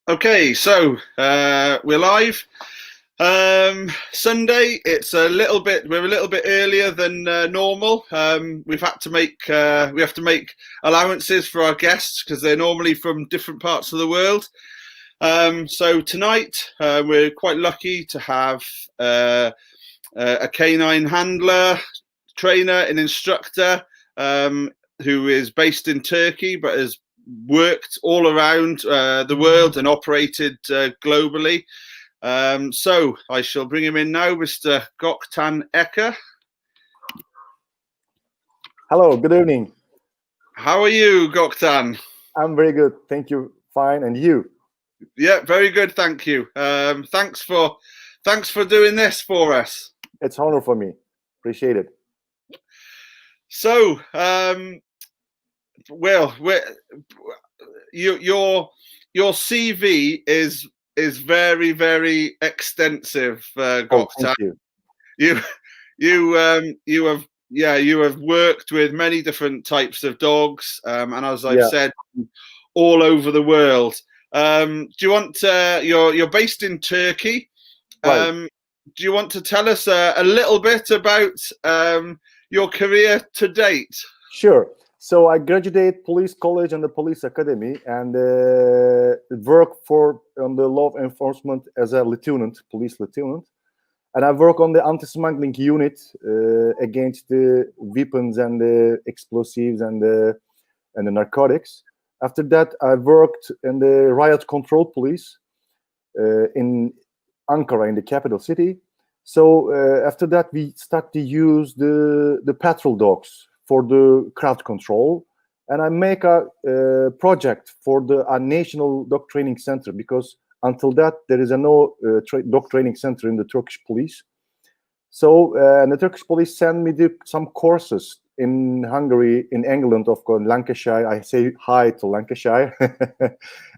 Okay, so we're live. Sunday. We're a little bit earlier than normal. We have to make allowances for our guests because they're normally from different parts of the world. So tonight we're quite lucky to have a canine handler, trainer, an instructor who is based in Turkey but has worked all around the world and operated globally. So I shall bring him in now, Mr. Goktan Eker. Hello, good evening. How are you, Goktan? I'm very good, thank you. Fine, and you? Yeah, very good, thank you. Thanks for doing this for us. It's an honor for me. Appreciate it. So, Will, your CV is very, very extensive, Goktan. Thank you. You have worked with many different types of dogs, and as I've said, all over the world. Do you want you're based in Turkey? Right. Do you want to tell us a little bit about your career to date? Sure. So I graduated police college and the police academy, and work on the law enforcement as a police lieutenant. And I work on the anti-smuggling unit against the weapons and the explosives and the narcotics. After that, I worked in the riot control police in Ankara, in the capital city. So after that, we start to use the patrol dogs for the crowd control. And I make a project for the national dog training center, because until that, there is no dog training center in the Turkish police. So the Turkish police send me some courses in Hungary, in England, of course, Lancashire. I say hi to Lancashire,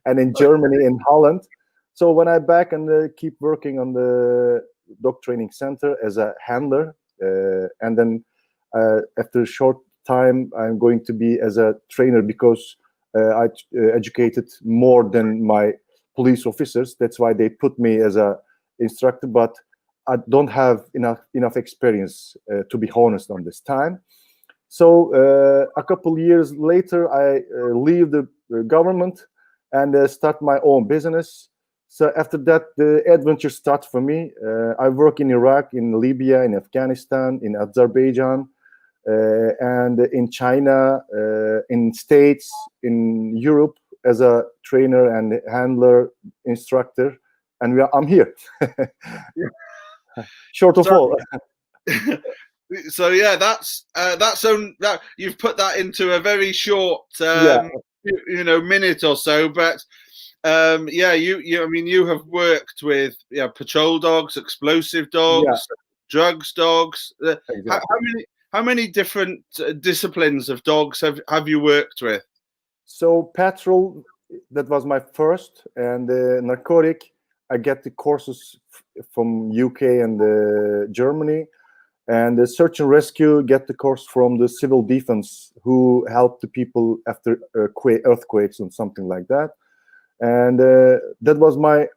and in Germany, in Holland. So when I back and keep working on the dog training center as a handler, and then after a short time, I'm going to be as a trainer, because I educated more than my police officers. That's why they put me as a instructor, but I don't have enough experience, to be honest, on this time. So a couple years later, I leave the government and start my own business. So after that, the adventure starts for me. I work in Iraq, in Libya, in Afghanistan, in Azerbaijan, and in China, in States, in Europe, as a trainer and handler, instructor, and I'm here. Short of all. So yeah, that's that you've put that into a very short, minute or so. But I mean, you have worked with patrol dogs, explosive dogs, drugs dogs. Exactly. How many different disciplines of dogs have you worked with? So patrol, that was my first, and narcotic, I get the courses from UK and Germany, and the search and rescue get the course from the civil defense, who help the people after earthquakes and something like that. And that was my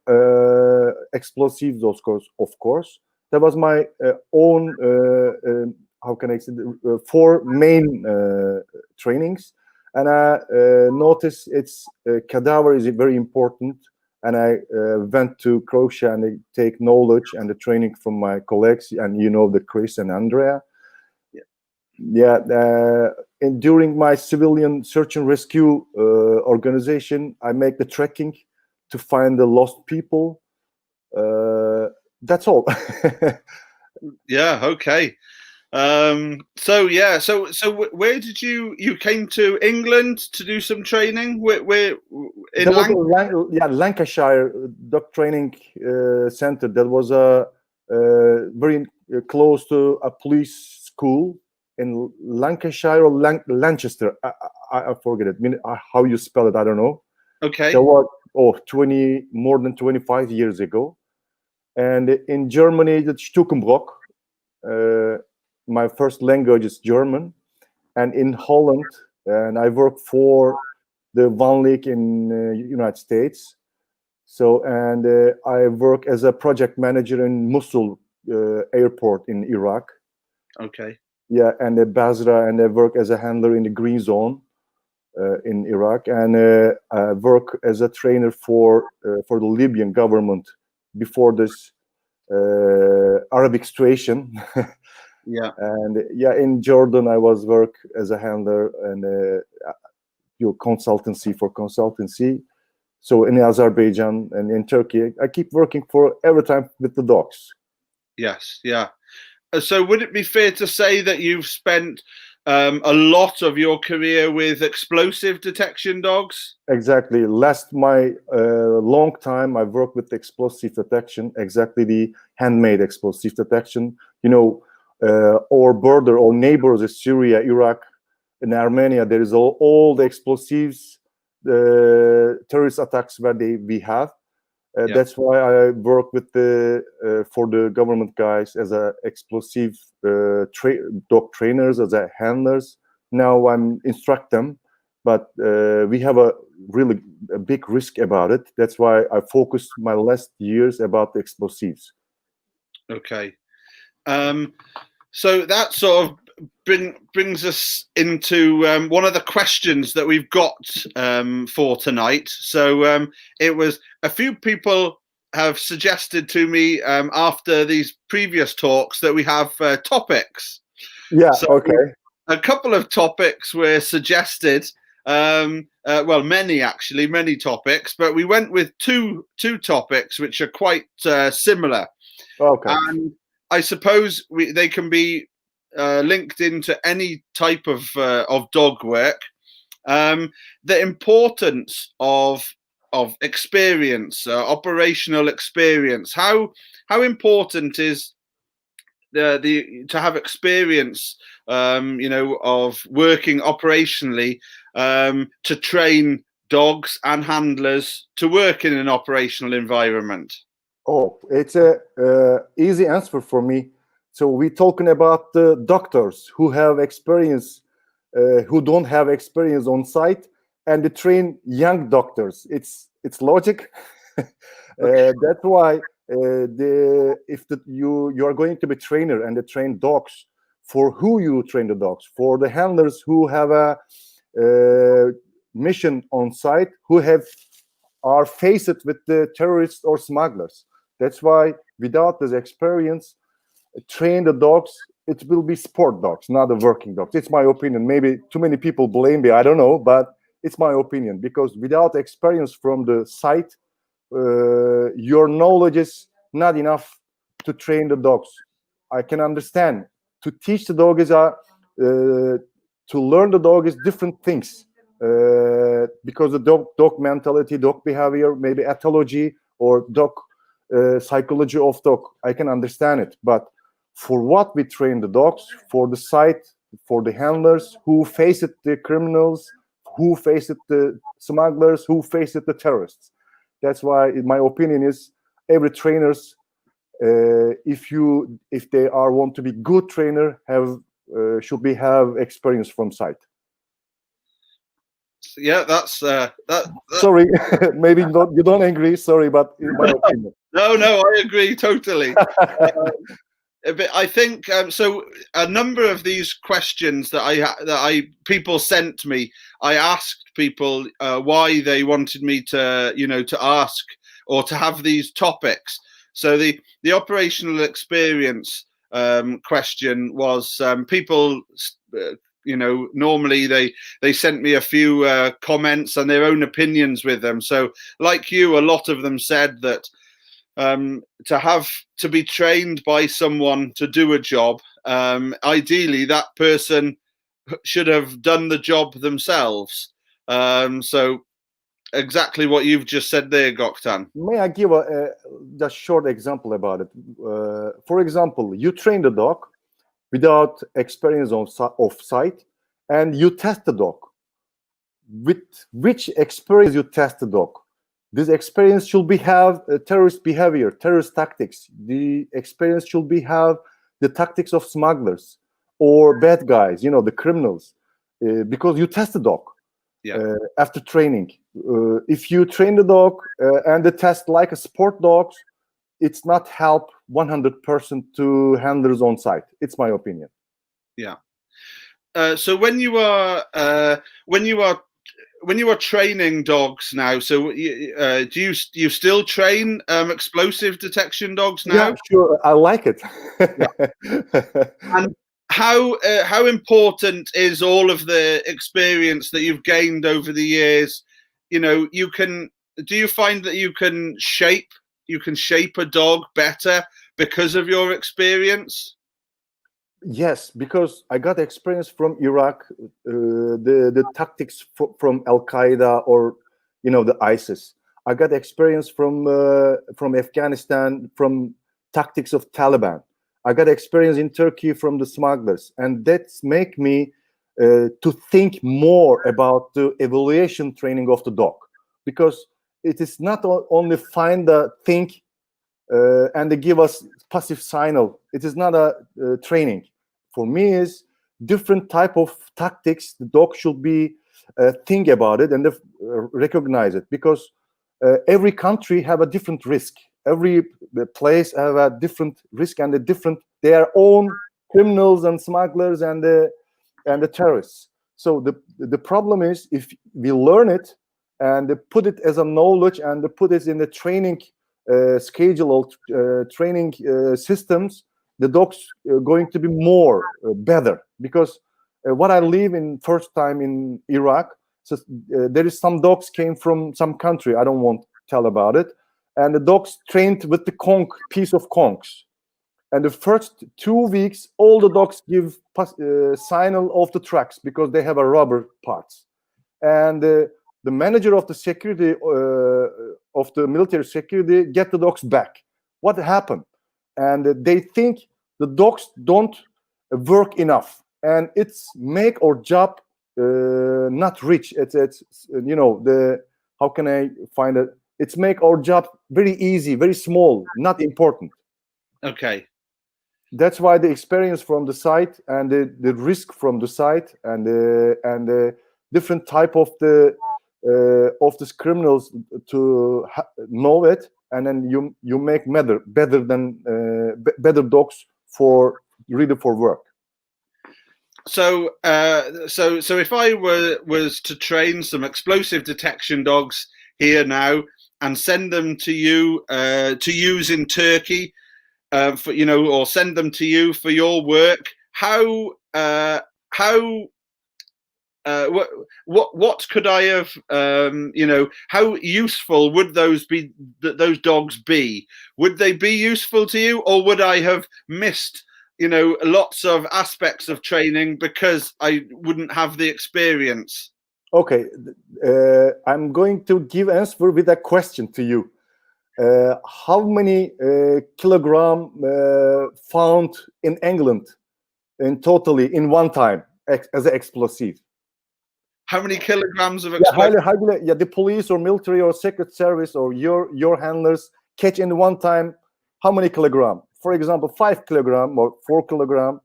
explosives, those course, of course. That was my own, how can I say, 4 main trainings. And I noticed cadaver is very important. And I went to Croatia and take knowledge and the training from my colleagues, and the Chris and Andrea. And during my civilian search and rescue organization, I make the trekking to find the lost people. That's all. Yeah. Okay. So where did you came to England to do some training? Where in Lancashire dog training center. That was very close to a police school in Lancashire or Lancaster. I forget it. How you spell it, I don't know. Okay. That was more than 25 years ago. And in Germany, the Stukenbrock. My first language is German. And in Holland, and I work for the Van Leek in United States. So, and I work as a project manager in Mosul airport in Iraq. Okay. Yeah, and Basra, and I work as a handler in the green zone in Iraq, and I work as a trainer for the Libyan government before this Arabic situation. Yeah. And yeah, in Jordan, I was work as a handler and consultancy for consultancy. So in Azerbaijan and in Turkey, I keep working for every time with the dogs. Yes. Yeah. So would it be fair to say that you've spent a lot of your career with explosive detection dogs? Exactly. Last my long time, I worked with explosive detection. Exactly, the handmade explosive detection. You know, our border or neighbors is Syria, Iraq, and Armenia. There is all the explosives, terrorist attacks where we have. Yeah. That's why I work with the for the government guys as a explosive dog trainers, as a handlers. Now I'm instruct them, but we have a really a big risk about it. That's why I focused my last years about the explosives. Okay. So that sort of brings us into one of the questions that we've got for tonight. So it was a few people have suggested to me after these previous talks that we have topics. Yeah. So Okay. a couple of topics were suggested. Well, many topics, but we went with two topics which are quite similar. Okay. And I suppose they can be linked into any type of dog work. The importance of experience, operational experience. How important is the to have experience, of working operationally, to train dogs and handlers to work in an operational environment? Oh, it's a easy answer for me. So we're talking about the doctors who have experience, who don't have experience on site, and they train young doctors. It's logic. That's why you are going to be trainer and they train dogs, for who you train the dogs, for the handlers who have a mission on site, who are faced with the terrorists or smugglers. That's why without this experience, train the dogs, it will be sport dogs, not the working dogs. It's my opinion. Maybe too many people blame me, I don't know, but it's my opinion, because without experience from the site, your knowledge is not enough to train the dogs. I can understand. To teach the dog is to learn the dog is different things, because the dog mentality, dog behavior, maybe ethology or dog psychology of dog, I can understand it. But for what we train the dogs, for the site, for the handlers who face it, the criminals, who face it, the smugglers, who face it, the terrorists. That's why, in my opinion, is every trainers, if they are want to be good trainer, should have experience from site. Yeah, that's Sorry, maybe you don't agree. Sorry, but in my opinion. No, I agree totally. But I think so. A number of these questions that people sent me, I asked people why they wanted me to ask or to have these topics. So the operational experience question was people. Normally they sent me a few comments and their own opinions with them. So, like you, a lot of them said that to be trained by someone to do a job, ideally that person should have done the job themselves. So exactly what you've just said there, Goktan. May I give a just short example about it? For example, you train the dog without experience of site, and you test the dog. With which experience you test the dog? This experience should have terrorist behavior, terrorist tactics. The experience should have the tactics of smugglers or bad guys, the criminals, because you test the dog. after training. If you train the dog and the test like a sport dog, it's not help 100% to handlers on site. It's my opinion. Yeah. So when you are training dogs now, so do you still train explosive detection dogs now? Yeah, sure. I like it. And how important is all of the experience that you've gained over the years? You know, do you find that you can shape a dog better because of your experience? Yes, because I got experience from Iraq, the tactics from Al Qaeda or the ISIS. I got experience from Afghanistan, from tactics of Taliban. I got experience in Turkey from the smugglers, and that's make me to think more about the evaluation training of the dog, because it is not only find the thing and they give us passive signal. It is not a training. For me, is different type of tactics. The dog should be think about it and recognize it, because every country have a different risk. Every place have a different risk and their own criminals and smugglers and the terrorists. So the problem is, if we learn it and put it as a knowledge and put it in the training schedule training systems, the dogs going to be more better. Because what I live in first time in Iraq, so there is some dogs came from some country, I don't want to tell about it, and the dogs trained with the piece of conchs, and the first 2 weeks all the dogs give signal of the tracks because they have a rubber parts, and the manager of the security of the military security get the dogs back. What happened? And they think the dogs don't work enough, and it's make our job not rich. It's how can I find it? It's make our job very easy, very small, not important. Okay. That's why the experience from the site and the risk from the site and the different type of these criminals to know it, and then you make better dogs for work. So if I was to train some explosive detection dogs here now and send them to you to use in Turkey, or send them to you for your work, what could I have, how useful would those dogs be? Would they be useful to you, or would I have missed, lots of aspects of training because I wouldn't have the experience? Okay, I'm going to give answer with a question to you. How many kilogram found in England in totally in one time as an explosive? How many kilograms of explosive? The police or military or secret service or your handlers catch in one time. How many kilogram? For example, 5 kilogram or 4 kilogram.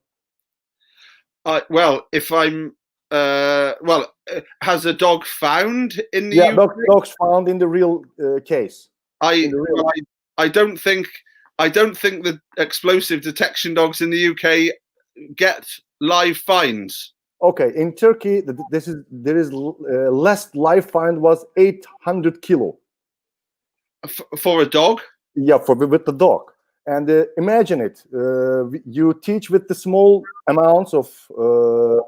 Well, if I'm has a dog found in the UK? Dogs found in the real case. I don't think the explosive detection dogs in the UK get live finds. Okay, in Turkey, there is less live find was 800 kilo for a dog. Yeah, with the dog. And imagine it. You teach with the small amounts of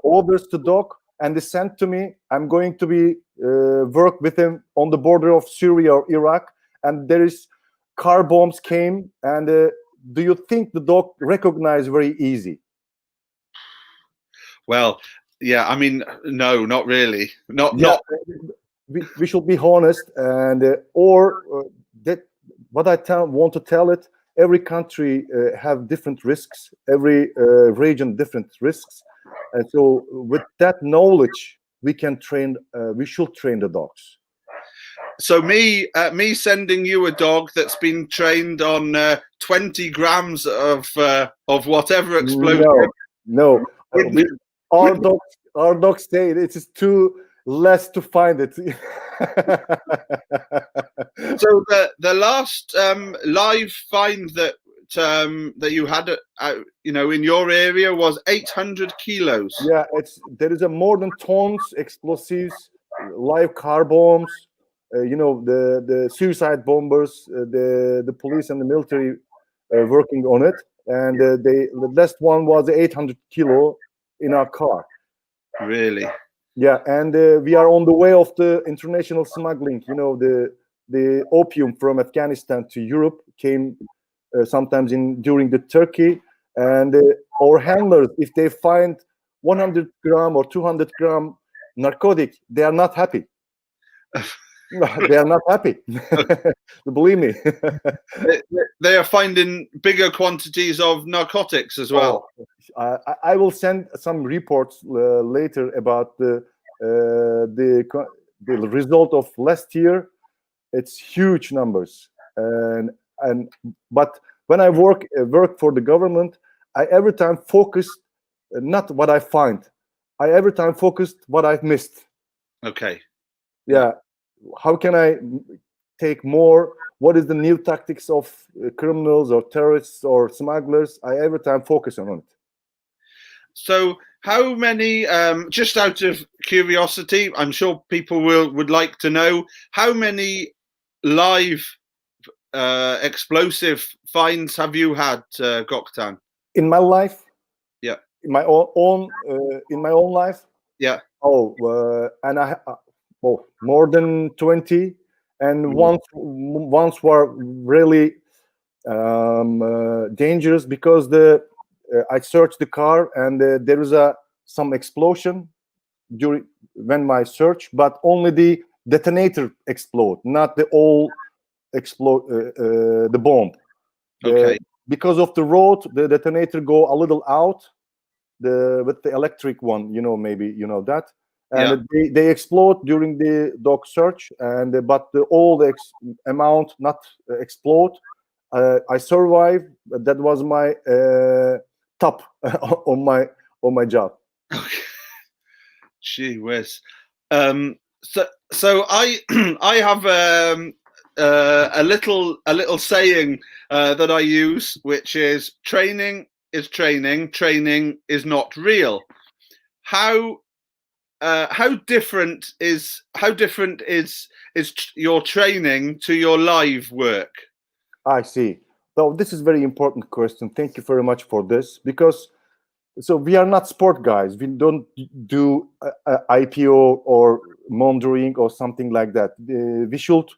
orders to dog, and they sent to me. I'm going to be work with him on the border of Syria or Iraq, and there is car bombs came. And do you think the dog recognize very easy? Well, yeah. I mean, no, not really. Not. We should be honest, and that what I want to tell it. Every country have different risks. Every region different risks, and so with that knowledge, we can train. We should train the dogs. So me sending you a dog that's been trained on 20 grams of whatever explosive. No. Our dogs say it is too less to find it. So the last live find that you had, in your area was 800 kilos. Yeah, there is a more than tons explosives, live car bombs. The suicide bombers, the police and the military working on it, and the last one was 800 kilo in our car. Really? Yeah, and we are on the way of the international smuggling. The opium from Afghanistan to Europe came sometimes during the Turkey, and our handlers, if they find 100 gram or 200 gram narcotic, they are not happy. They are not happy. Believe me. They are finding bigger quantities of narcotics as well. I will send some reports later about the result of last year. It's huge numbers, but when I work for the government, I every time focus not what I find. I every time focused what I've missed. Okay. Yeah. How can I take more? What is the new tactics of criminals or terrorists or smugglers? I every time focus on it. So how many, just out of curiosity, I'm sure people would like to know, how many live explosive finds have you had, Goktan? In my life? Yeah. In my own life? Yeah. And more than 20, and once were really dangerous because I searched the car and there was some explosion when my search, but only the detonator explode, not the all explode the bomb. Okay. Because of the road, the detonator go a little out. With the electric one, maybe that. And they explode during the dog search, but all the amount not explode. I survived. That was my top on my job. Okay. Gee whiz. So I I have a little saying that I use, which is training is training. Training is not real. How different is your training to your live work? I see. So this is very important question. Thank you very much for this, because we are not sport guys. We don't do IPO or monitoring or something like that. We should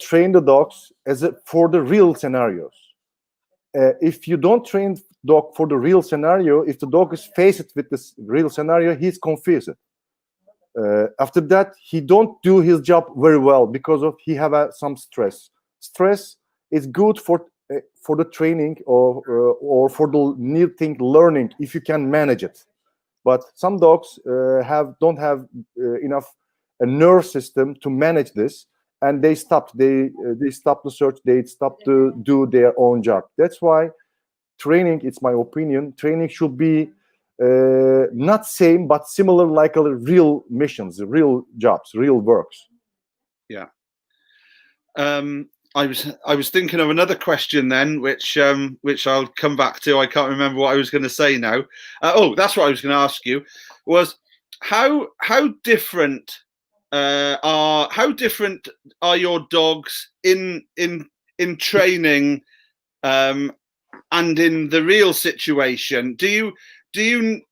train the dogs for the real scenarios. If you don't train dog for the real scenario, if the dog is faced with this real scenario, he's confused. After that, he don't do his job very well because he have some stress. Stress is good for the training or for the new thing learning if you can manage it. But some dogs don't have enough a nerve system to manage this, and they stop the search. They stop to do their own job. That's why training, it's my opinion, training should be not same but similar, like real missions, real jobs, real works. Yeah. I was thinking of another question then, which I'll come back to. I can't remember what I was going to say now. That's what I was going to ask you. Was how different are your dogs in training and in the real situation? Do you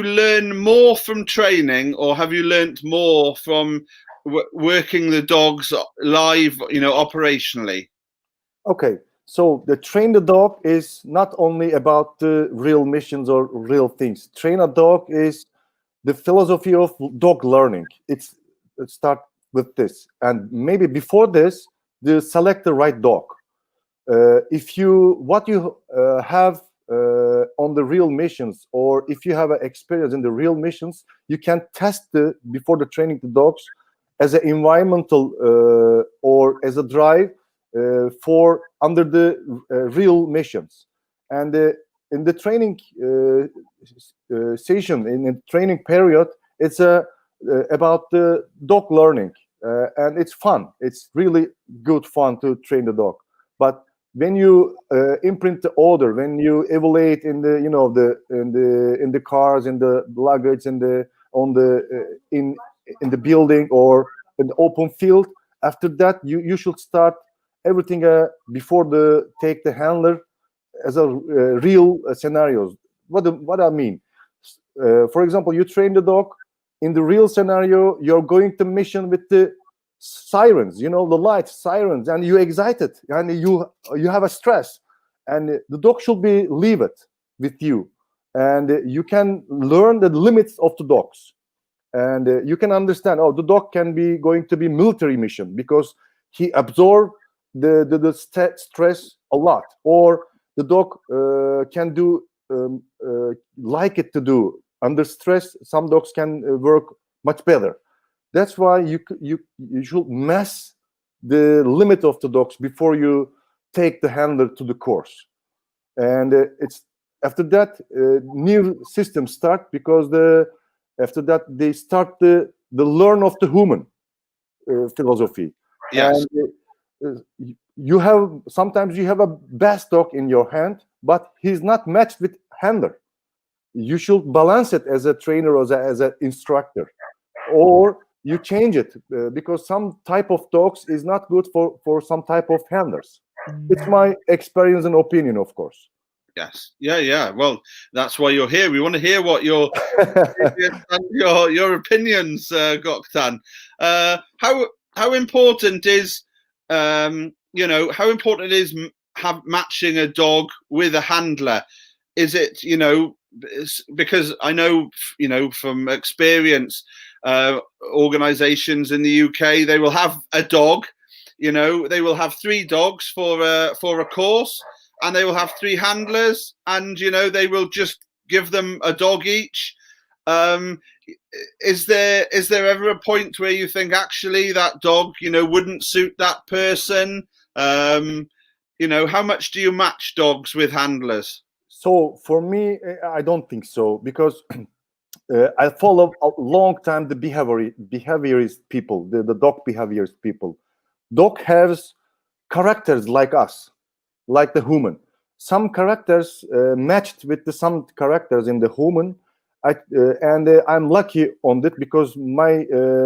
learn more from training, or have you learnt more from working the dogs live, operationally? Okay, so the train the dog is not only about the real missions or real things. Train a dog is the philosophy of dog learning. It start with this, and maybe before this, select the right dog. If you have on the real missions, or if you have an experience in the real missions, you can test before the training the dogs as an environmental or as a drive for under the real missions. And in the training session, in the training period, it's about the dog learning, and it's fun. It's really good fun to train the dog. But when you imprint the order, when you evaluate in the in the cars, in the luggage, in the in the building or in the open field, after that you should start everything before the take the handler as a real scenarios. What I mean, for example, you train the dog in the real scenario. You're going to mission with the sirens, the lights, sirens, and you excited, and you have a stress, and the dog should be leave it with you, and you can learn the limits of the dogs, and you can understand. Oh, the dog can be going to be military mission because he absorb the stress a lot, or the dog can do like it to do under stress. Some dogs can work much better. That's why you should mass the limit of the dogs before you take the handler to the course. And it's after that new systems start, because after that they start the learn of the human philosophy. Yes. And you have sometimes you have a best dog in your hand, but he's not matched with handler. You should balance it as a trainer or as an instructor, or you change it because some type of dogs is not good for some type of handlers. It's my experience and opinion, of course. Yes. Yeah. Well, that's why you're here. We want to hear what your your opinions, Goktan. How important is how important is matching a dog with a handler? Is it because I know from experience, organizations in the UK, they will have a dog, they will have 3 dogs for a course, and they will have 3 handlers, and they will just give them a dog each. Is there ever a point where you think actually that dog wouldn't suit that person? How much do you match dogs with handlers? So for me, I don't think so, because I follow a long time the behaviorist people, the dog behaviorist people. Dog has characters like us, like the human. Some characters matched with some characters in the human. I'm lucky on that, because my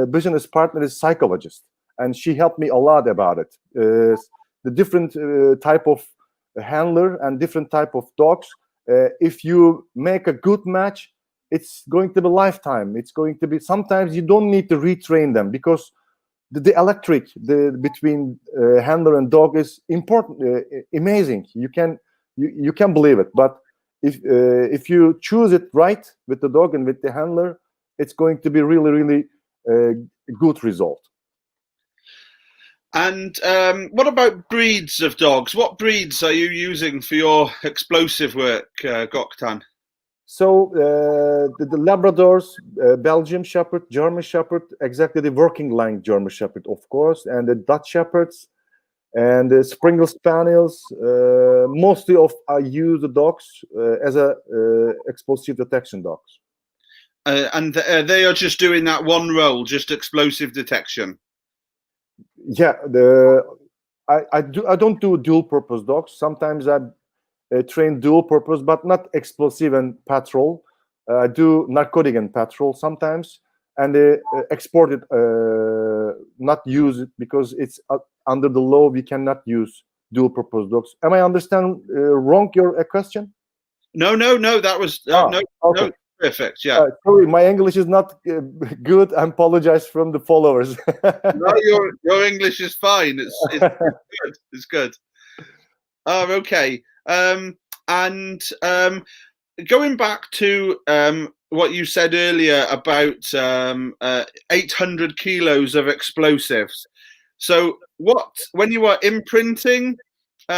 business partner is psychologist, and she helped me a lot about it. The different type of handler and different type of dogs. If you make a good match, it's going to be lifetime. It's going to be, sometimes you don't need to retrain them, because the electric between handler and dog is important, amazing. You can believe it. But if you choose it right with the dog and with the handler, it's going to be really, really good result. And what about breeds of dogs? What breeds are you using for your explosive work, Goktan? So the Labradors, Belgian Shepherd, German Shepherd, exactly the working line German Shepherd, of course, and the Dutch Shepherds, and the Springer Spaniels. Mostly I use the dogs as a explosive detection dogs. And they are just doing that one role, just explosive detection. Yeah, I don't do dual purpose dogs. Sometimes I train dual purpose, but not explosive and patrol. I do narcotic and patrol sometimes, and export it, not use it, because it's under the law. We cannot use dual purpose dogs. Am I understand wrong your question? No, that was no, okay. No, perfect. Yeah. Sorry, my English is not good. I apologize from the followers. No, your English is fine. It's good. It's good. Oh, okay. And going back to what you said earlier about 800 kilos of explosives. So, when you are imprinting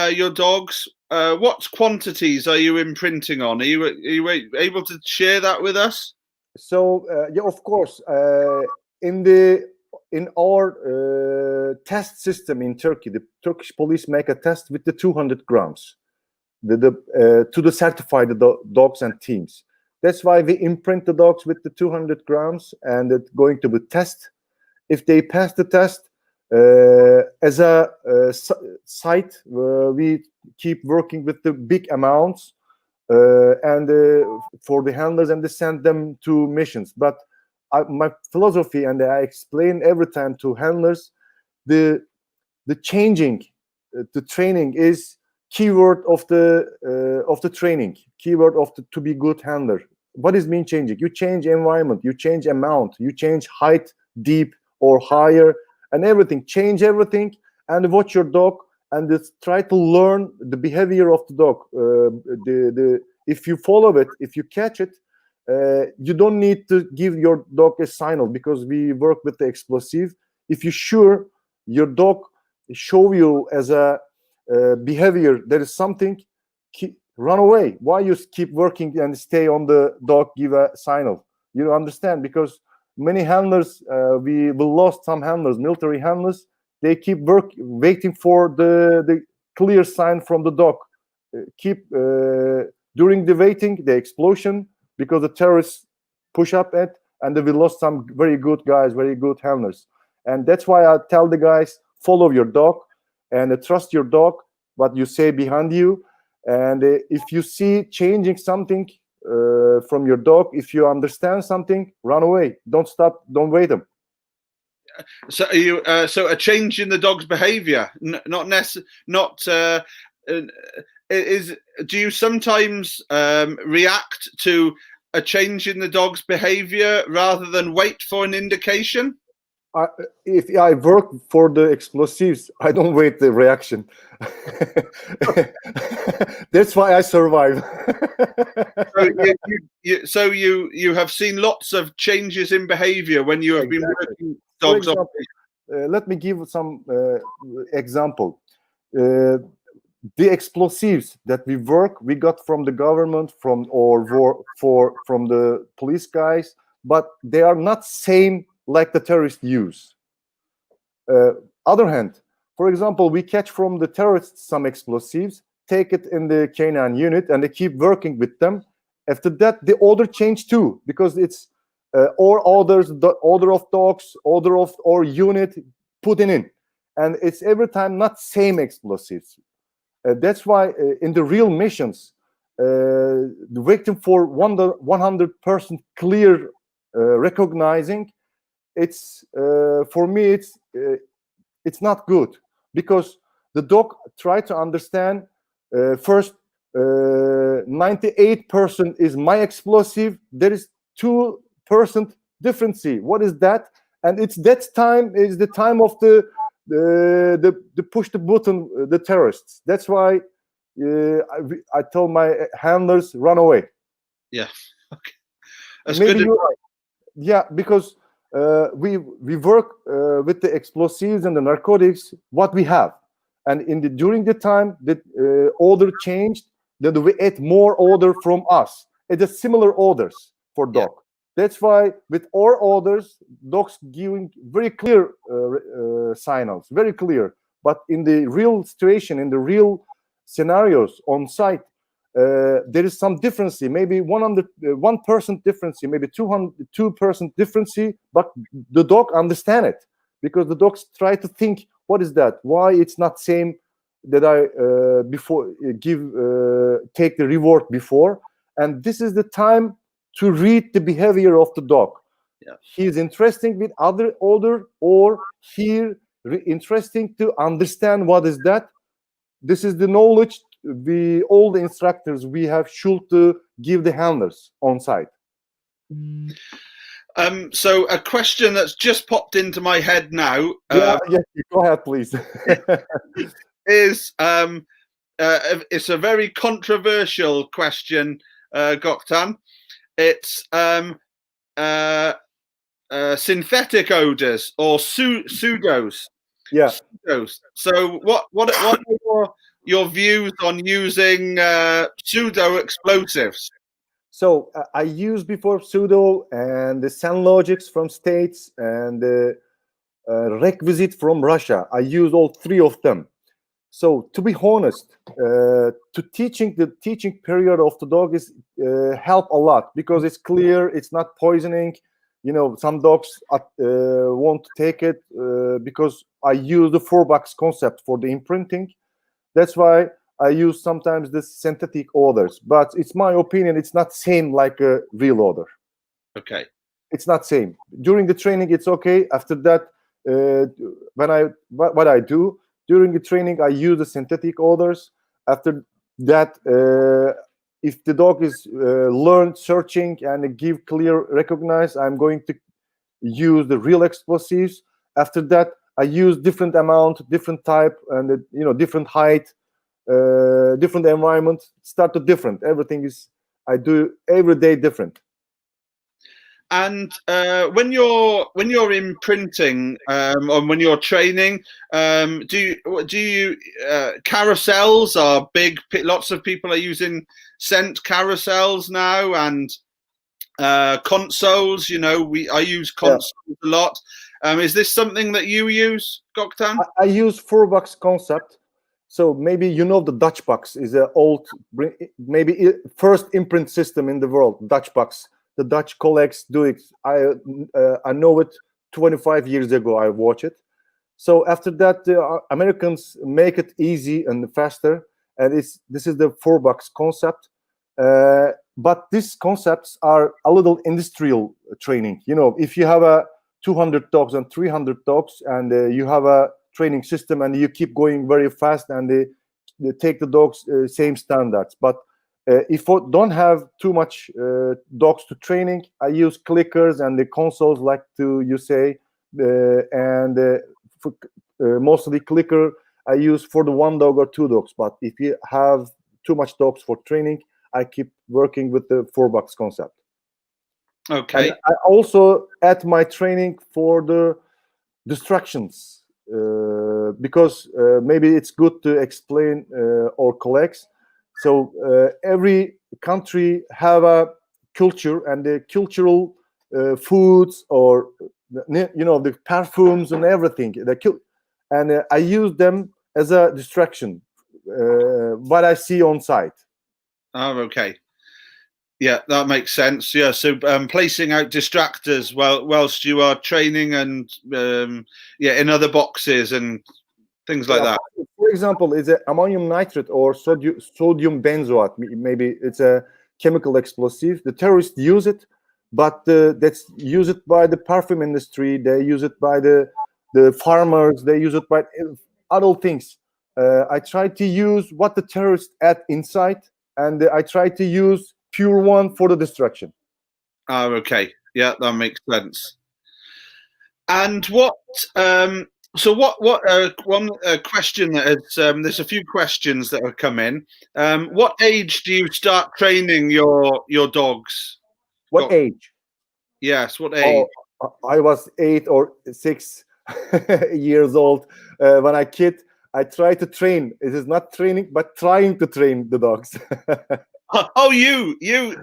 your dogs, what quantities are you imprinting on? Are you able to share that with us? So yeah, of course. In our test system in Turkey, the Turkish police make a test with the 200 grams to the certified dogs and teams. That's why we imprint the dogs with the 200 grams, and it's going to be test. If they pass the test, as a site, we keep working with the big amounts and for the handlers, and they send them to missions. But my philosophy, and I explain every time to handlers, the changing, the training is keyword of the training, keyword of the to be good handler. What is mean changing? You change environment, you change amount, you change height, deep or higher, and everything. Change everything and watch your dog, and try to learn the behavior of the dog. If you follow it, if you catch it, you don't need to give your dog a signal, because we work with the explosive. If you're sure your dog show you as a behavior, there is something, run away. Why you keep working and stay on the dog, give a signal? You understand? Because many handlers, we lost some handlers, military handlers. They keep waiting for the clear sign from the dog. Keep during the waiting, the explosion, because the terrorists push up it, and we lost some very good guys, very good handlers. And that's why I tell the guys, follow your dog and trust your dog, what you say behind you. And if you see changing something from your dog, if you understand something, run away. Don't stop. Don't wait them. So are you so a change in the dog's behavior, not necessarily, not is. Do you sometimes react to a change in the dog's behavior rather than wait for an indication? If I work for the explosives, I don't wait the reaction. That's why I survive. So you have seen lots of changes in behavior when you have been working dogs. For example, let me give some example. The explosives that we work, we got from the government, from the police guys, but they are not same like the terrorists use. Other hand, for example, we catch from the terrorists some explosives, take it in the canine unit, and they keep working with them. After that, the order change too, because it's or orders, the order of dogs, order of or unit put in, and it's every time not same explosives. That's why in the real missions, the victim for 100% clear recognizing, it's for me it's not good, because the dog try to understand first 98% is my explosive, there is 2% difference. What is that? And it's that time is the time of the push the button, the terrorists. That's why I tell my handlers, run away. Yeah, okay. That's Maybe good. you're right. Yeah, because we work with the explosives and the narcotics, what we have, and during the time that order changed, that we add more order from us. It's a similar orders for dog. Yeah. That's why with our orders, dogs giving very clear signals, very clear. But in the real situation, in the real scenarios on site, there is some difference, maybe 1% difference, maybe 2% difference, but the dog understand it, because the dogs try to think, what is that? Why it's not same that I before take the reward before? And this is the time to read the behavior of the dog. Yeah. He is interesting with other order, or he interesting to understand what is that. This is the knowledge all the instructors we have should give the handlers on site. So a question that's just popped into my head now. Yeah, go ahead, please. Is it's a very controversial question, Goktan. It's synthetic odors or pseudos. Yeah. Pseudos. So what are your views on using pseudo explosives? So I used before pseudo and the Logics from States and the requisite from Russia. I used all three of them. So to be honest, to teaching the teaching period of the dog is help a lot, because it's clear, it's not poisoning. You know, some dogs won't take it because I use the 4-box concept for the imprinting. That's why I use sometimes the synthetic odors, but it's my opinion, it's not same like a real odor. Okay. It's not same. During the training, it's okay. After that, what I do during the training, I use the synthetic odors. After that, if the dog is learned searching and give clear recognize, I'm going to use the real explosives. After that, I use different amount, different type, and different height, different environment. Start to different. Everything is I do every day different. And when you're imprinting and when you're training, do you carousels are big? Lots of people are using scent carousels now, and consoles. You know, I use consoles a lot. Is this something that you use, Goktan? I use 4-box concept. So maybe the Dutch box is an old, maybe first imprint system in the world. Dutch box. The Dutch colleagues do it. I know it 25 years ago. I watch it. So after that, the Americans make it easy and faster. And this is the 4-box concept. But these concepts are a little industrial training. You know, if you have a 200 dogs and 300 dogs, and you have a training system, and you keep going very fast, and they take the dogs same standards. But if I don't have too much dogs to training, I use clickers and the consoles, like you say, and mostly clicker I use for the 1 dog or 2 dogs. But if you have too much dogs for training, I keep working with the 4-box concept. Okay. And I also add my training for the distractions, because maybe it's good to explain our colleagues. So every country have a culture, and the cultural foods, or the perfumes and everything. And I use them as a distraction. What I see on site. Oh, okay. Yeah, that makes sense. Yeah, so placing out distractors whilst you are training, and in other boxes and things like that. For example, is ammonium nitrate or sodium benzoate. Maybe it's a chemical explosive. The terrorists use it, but that's used by the perfume industry. They use it by the farmers. They use it by other things. I try to use what the terrorists add inside, and I try to use pure one for the destruction. Oh, okay. Yeah, that makes sense. And what? So one question that has there's a few questions that have come in. What age do you start training your dogs? What age? Yes, what age? Oh, I was 8 or 6 years old when I kid. I try to train. It is not training, but trying to train the dogs. Oh, you!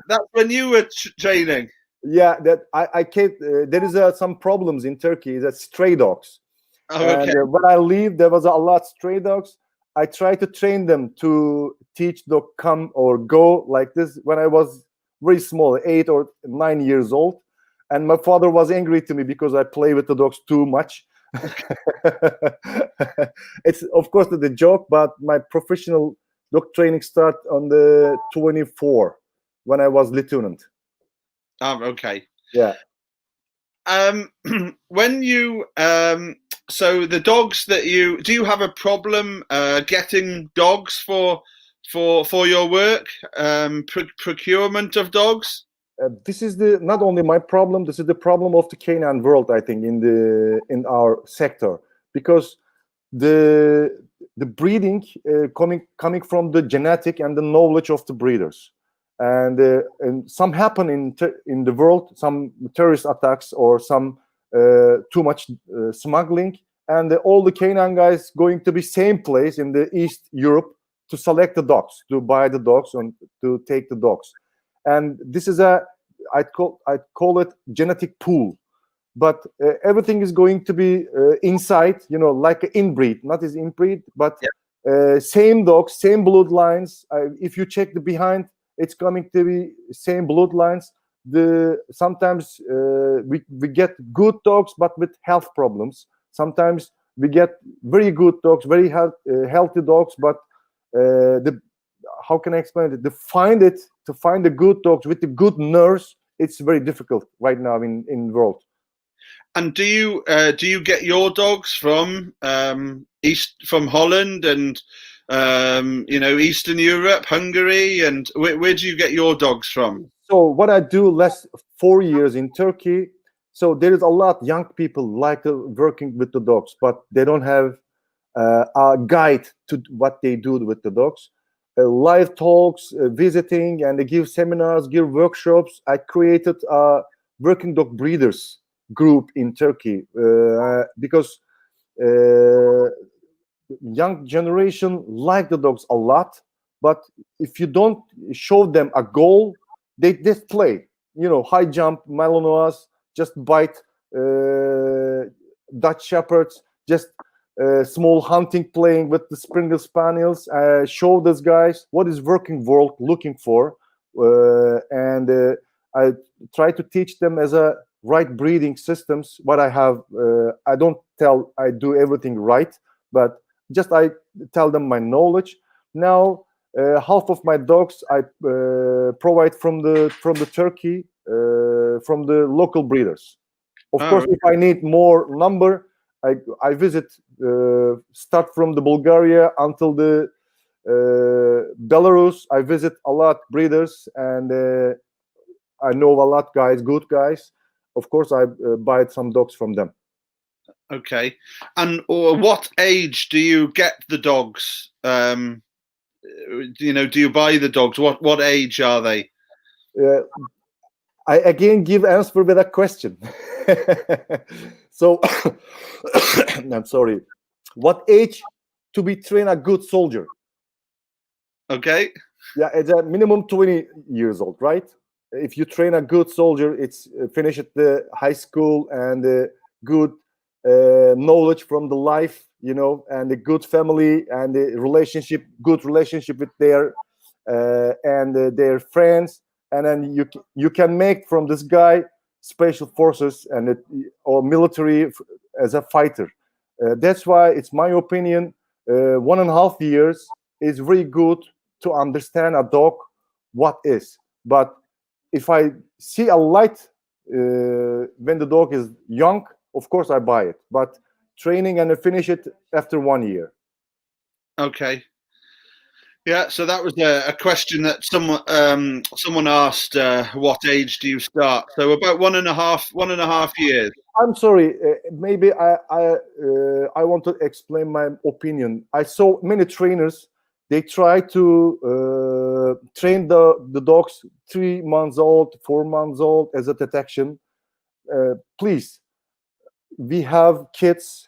That's when you were training. Yeah, that I can't. There is some problems in Turkey. That stray dogs. Oh, okay. And when I leave, there was a lot of stray dogs. I try to train them to teach dog come or go like this when I was very small, 8 or 9 years old. And my father was angry to me because I play with the dogs too much. It's of course the joke, but my professional dog training start on the 24 when I was lieutenant. Okay. Yeah. When you so the dogs that do you have a problem getting dogs for your work, procurement of dogs? This is not only my problem. This is the problem of the canine world, I think, in our sector, because the breeding coming from the genetic and the knowledge of the breeders, and some happen in the world, some terrorist attacks or some too much smuggling, and all the canine guys going to be same place in the East Europe to select the dogs, to buy the dogs, and to take the dogs. And this is I call it genetic pool, but everything is going to be inside, like inbreed, not as inbreed, but Same dogs, same bloodlines. If you check the behind, it's coming to be same bloodlines. Sometimes we get good dogs, but with health problems. Sometimes we get very good dogs, very healthy dogs, but how can I explain it? To find the good dogs with the good nerves, it's very difficult right now in the world. And do you get your dogs from from Holland and Eastern Europe, Hungary, and where do you get your dogs from? So what I do last 4 years in Turkey. So there is a lot young people like working with the dogs, but they don't have a guide to what they do with the dogs. Live talks, visiting, and they give seminars, give workshops. I created a working dog breeders group in Turkey because young generation like the dogs a lot, but if you don't show them a goal, they just play. High jump, Malinois, just bite, Dutch Shepherds, just small hunting, playing with the Springer Spaniels. Show those guys what is working world looking for, and I try to teach them as a right breeding systems. What I have, I don't tell I do everything right, but just I tell them my knowledge. Now half of my dogs I provide from the Turkey, from the local breeders. Of course, if I need more number, I visit, start from the Bulgaria until the Belarus. I visit a lot breeders, and I know a lot guys, good guys. Of course, I buy some dogs from them. Okay, and what age do you get the dogs? Do you buy the dogs? What age are they? I again give answer with a question. So I'm sorry. What age to be trained a good soldier? Okay. Yeah, it's a minimum 20 years old, right? If you train a good soldier, it's finish at the high school and good knowledge from the life, and the good family and the good relationship with their their friends, and then you can make from this guy special forces or military as a fighter. That's why it's my opinion. 1.5 years is very good to understand a dog what is. But if I see a light when the dog is young, of course I buy it. But training and I finish it after 1 year. Okay. Yeah, so that was a question that someone asked. What age do you start? So about 1.5 years. I'm sorry. Maybe I want to explain my opinion. I saw many trainers. They try to train the dogs 3 months old, 4 months old as a detection. Please, we have kids,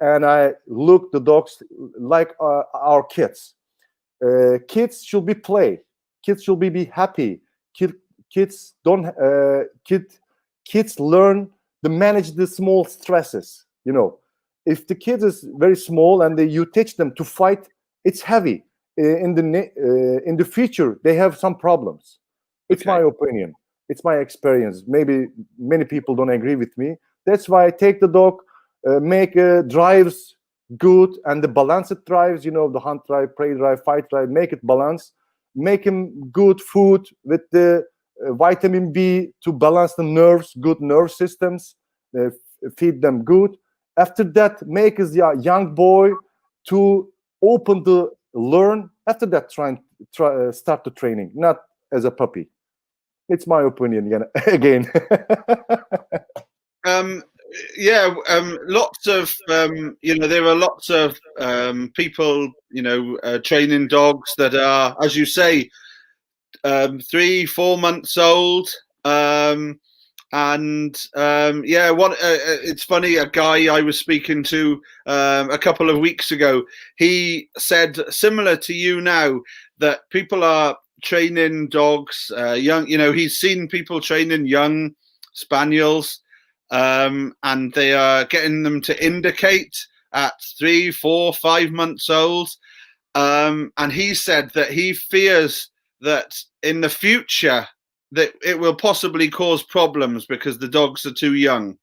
and I look the dogs like our kids. Kids should be play. Kids should be happy. Kids don't. Kids learn to manage the small stresses. If the kid is very small and you teach them to fight, it's heavy. In the future, they have some problems. It's Okay. my opinion. It's my experience. Maybe many people don't agree with me. That's why I take the dog, make drives good, and the balanced drives, the hunt drive, prey drive, fight drive, make it balanced. Make him good food with the vitamin B to balance the nerves, good nerve systems, feed them good. After that, make his young boy to open the learn. After that, start the training, not as a puppy. It's my opinion again. Lots of there are lots of people training dogs that are, as you say, 3-4 months old. It's funny, a guy I was speaking to a couple of weeks ago, he said similar to you now, that people are training dogs young. He's seen people training young spaniels, and they are getting them to indicate at 3, 4, 5 months old. and he said that he fears that in the future that it will possibly cause problems because the dogs are too young.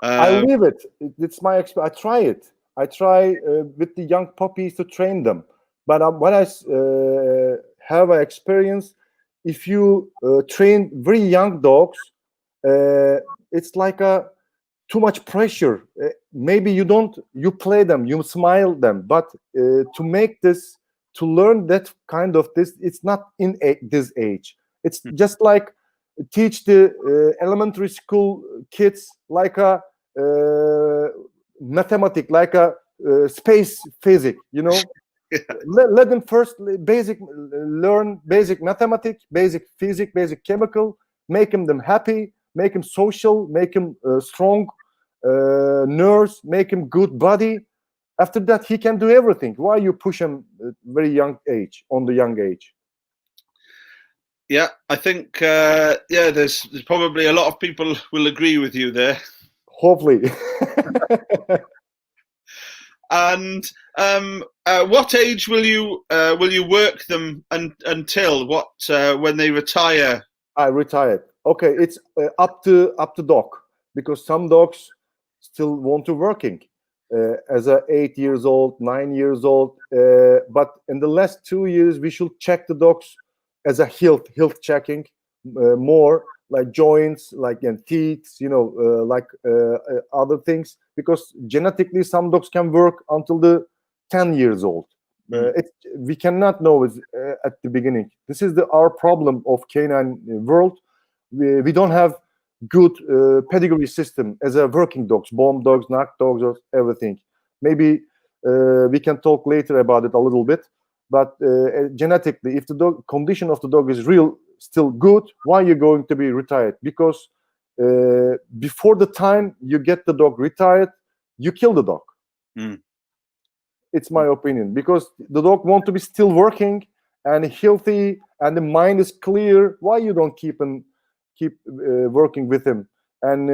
I leave it. It's my I try it. I try with the young puppies to train them. But what I have an experience, if you train very young dogs, it's like too much pressure. Maybe you play them, you smile them, but to make this, to learn that kind of this, it's not in this age. It's just like teach the elementary school kids like a mathematic, like a space physics, Yeah. Let them first learn basic mathematics, basic physics, basic chemical, make them happy, make them social, make them strong nurse, make him good body. After that, he can do everything. Why you push him at very young age, on the young age? Yeah, I think there's probably a lot of people will agree with you there. Hopefully. And what age will you work them until what when they retire? I retired. Okay, it's up to dog, because some dogs still want to working as a 8 years old, 9 years old. But in the last 2 years, we should check the dogs as a health checking more, like joints, like teeth, like other things, because genetically some dogs can work until the 10 years old. We cannot know it at the beginning. This is our problem of canine world. We don't have good pedigree system as a working dogs, bomb dogs, knock dogs, or everything. Maybe we can talk later about it a little bit. But genetically, if the condition of the dog is still good, why are you going to be retired? Because before the time you get the dog retired, you kill the dog. It's my opinion, because the dog want to be still working and healthy, and the mind is clear. Why you don't keep working with him? And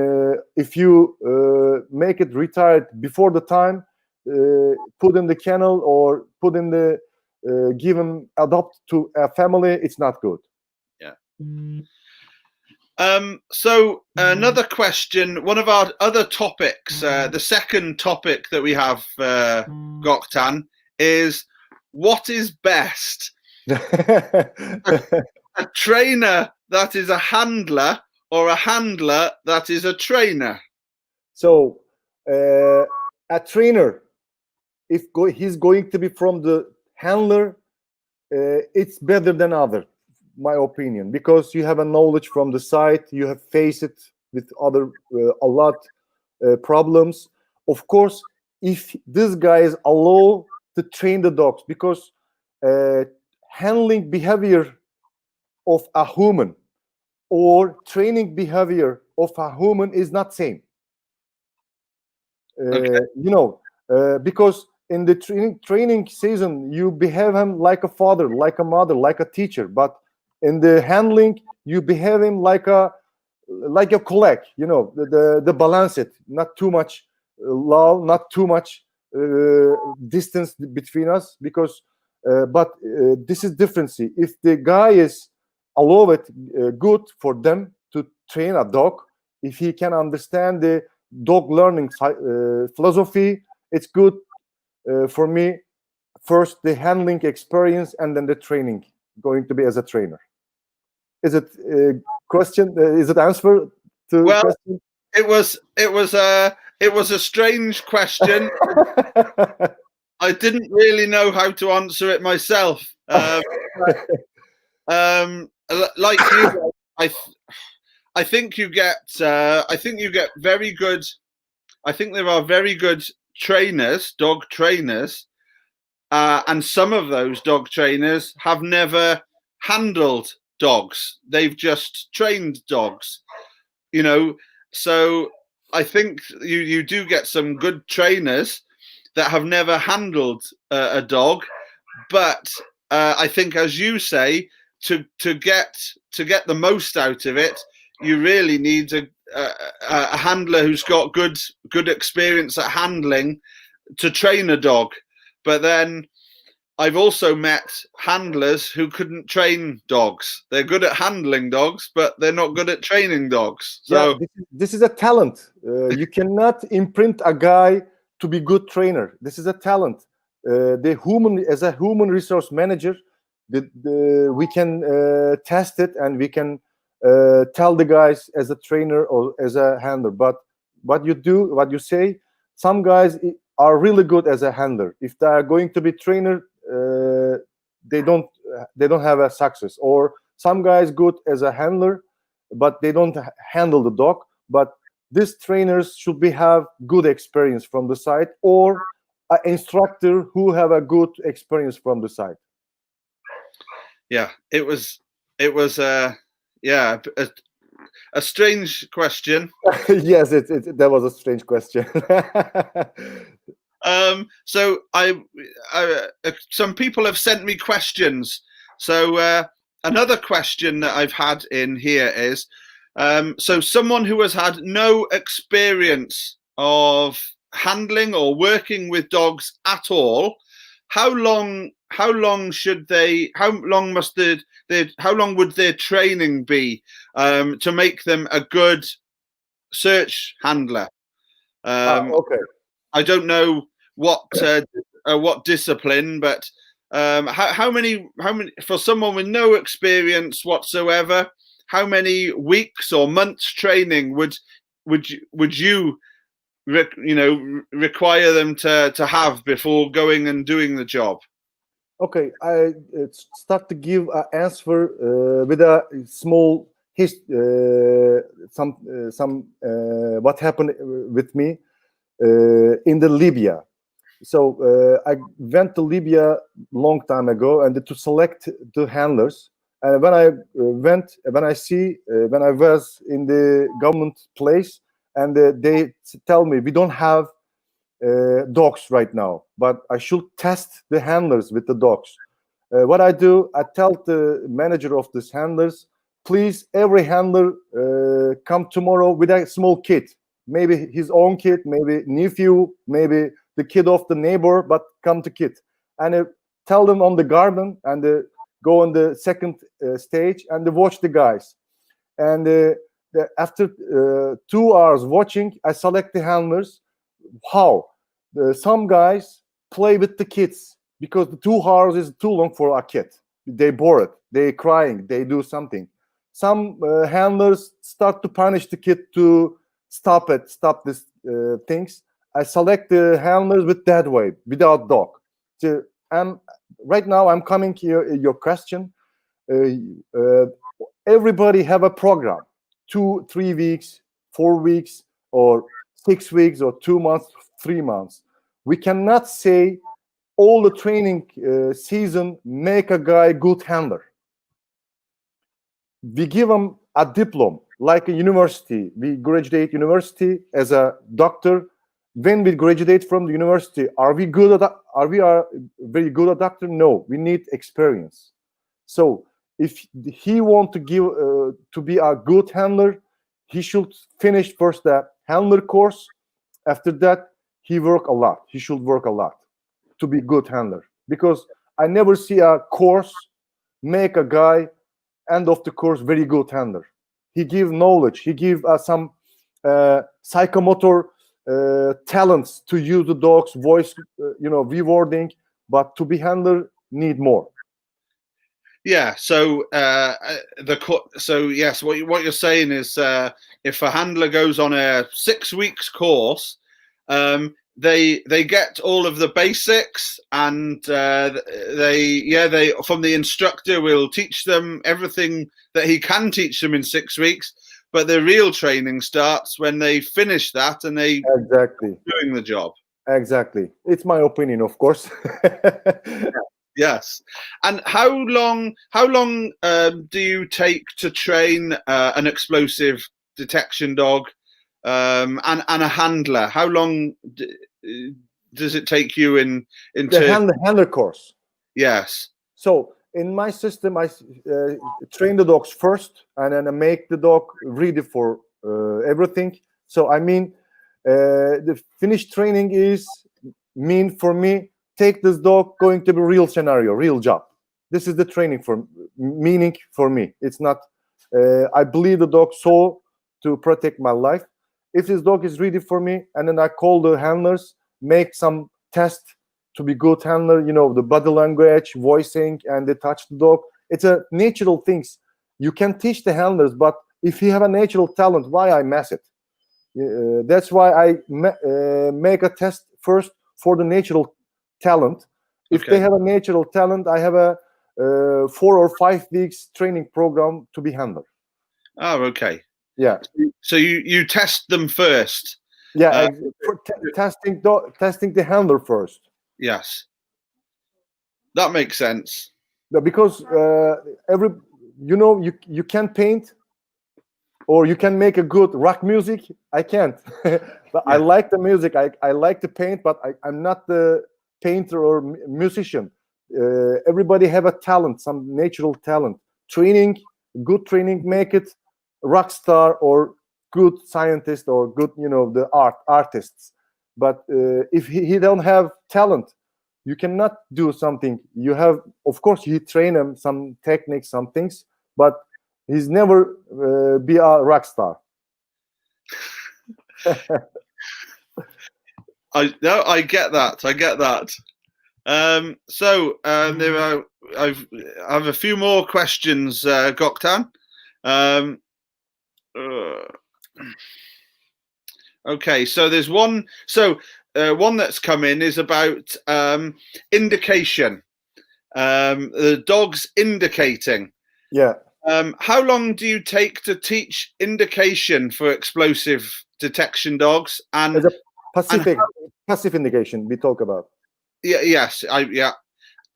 if you make it retired before the time, put in the kennel or put in the give him adopt to a family, it's not good. Yeah. So another question, one of our other topics, the second topic that we have, Goktan, is what is best? A trainer that is a handler, or a handler that is a trainer? So a trainer, if he's going to be from the handler, it's better than other, my opinion, because you have a knowledge from the side, you have faced it with other a lot problems. Of course, if this guy is allowed to train the dogs, because handling behavior of a human or training behavior of a human is not same. Okay. Because in the training season, you behave him like a father, like a mother, like a teacher. But in the handling, you behave him like a colleague. The balance it, not too much love, not too much distance between us. Because, but this is different. If the guy is allow it good for them to train a dog, if he can understand the dog learning philosophy, it's good. For me, first the handling experience and then the training, going to be as a trainer. Is it a question? Is it answer to question? It was a strange question. I didn't really know how to answer it myself. Like you, I think you get very good. I think there are very good trainers, dog trainers, and some of those dog trainers have never handled dogs. They've just trained dogs, so I think you do get some good trainers that have never handled a dog. But I think, as you say, to get the most out of it, you really need a handler who's got good experience at handling to train a dog. But then I've also met handlers who couldn't train dogs. They're good at handling dogs, but they're not good at training dogs. So yeah, this is a talent. You cannot imprint a guy to be good trainer. This is a talent. As a human resource manager, we can test it, and we can tell the guys as a trainer or as a handler. But what you say, some guys are really good as a handler. If they are going to be trainer, they don't have a success. Or some guys good as a handler, but they don't handle the dog. But these trainers should have good experience from the side, or an instructor who have a good experience from the side. Yeah, it was a strange question. Yes, that was a strange question. So I some people have sent me questions. So another question that I've had in here is, so someone who has had no experience of handling or working with dogs at all, how long would their training be to make them a good search handler? Okay. I don't know what discipline, but how many for someone with no experience whatsoever, how many weeks or months training would you require them to have before going and doing the job? Okay, I start to give an answer with a small some what happened with me in the Libya. So I went to Libya long time ago, and to select the handlers. And when I was in the government place, and they tell me we don't have dogs right now, but I should test the handlers with the dogs. What I do, I tell the manager of these handlers, please, every handler come tomorrow with a small kid, maybe his own kid, maybe nephew, maybe the kid of the neighbor, but come to kid, and tell them on the garden, and go on the second stage and watch the guys. And after 2 hours watching, I select the handlers. How some guys play with the kids because the 2 hours is too long for a kid. They bored, they crying, they do something. Some handlers start to punish the kid to stop this things. I select the handlers with that way, without dog. So, and right now I'm coming here your question. Everybody have a program, 2-3 weeks, 4 weeks, or 6 weeks, or 2 months, 3 months. We cannot say all the training season make a guy good handler. We give him a diploma, like a university. We graduate university as a doctor. When we graduate from the university, are we very good at doctor? No, we need experience. So if he want to give to be a good handler, he should finish first the handler course. After that, he should work a lot to be good handler, because I never see a course make a guy end of the course very good handler. He give knowledge, he give some psychomotor talents to use the dog's voice, rewarding, but to be handler need more. Yeah. So yes, what you're saying is, if a handler goes on a 6 weeks course, they get all of the basics, and they from the instructor will teach them everything that he can teach them in 6 weeks. But the real training starts when they finish that and they exactly doing the job. Exactly. It's my opinion, of course. Yes. And how long do you take to train an explosive detection dog and a handler? How long does it take you in the handler course? Yes. So in my system, I train the dogs first, and then I make the dog ready for everything. So I mean, the finished training is mean for me take this dog going to be real scenario, real job. This is the training meaning for me. It's not. I believe the dog so to protect my life. If this dog is ready for me, and then I call the handlers, make some test to be good handler. The body language, voicing, and they touch the dog. It's a natural things. You can teach the handlers, but if you have a natural talent, why I mess it? That's why I make a test first for the natural talent. If they have a natural talent, I have a 4 or 5 weeks training program to be handler. Oh, okay. Yeah. So you test them first. Yeah, testing the handler first. Yes, that makes sense. Because you can paint, or you can make a good rock music. I can't. But I like the music. I like to paint, but I'm not the painter or musician. Everybody have a talent, some natural talent. Good training, make it rock star or good scientist or good, the artists. But if he don't have talent, you cannot do something. You have, of course, you train him some techniques, some things, but he's never be a rock star. I get that. There are. I have a few more questions, Goktan. Okay, so there's one. So one that's come in is about indication. The dog's indicating. Yeah. How long do you take to teach indication for explosive detection dogs? And as a passive indication we talk about. Yes.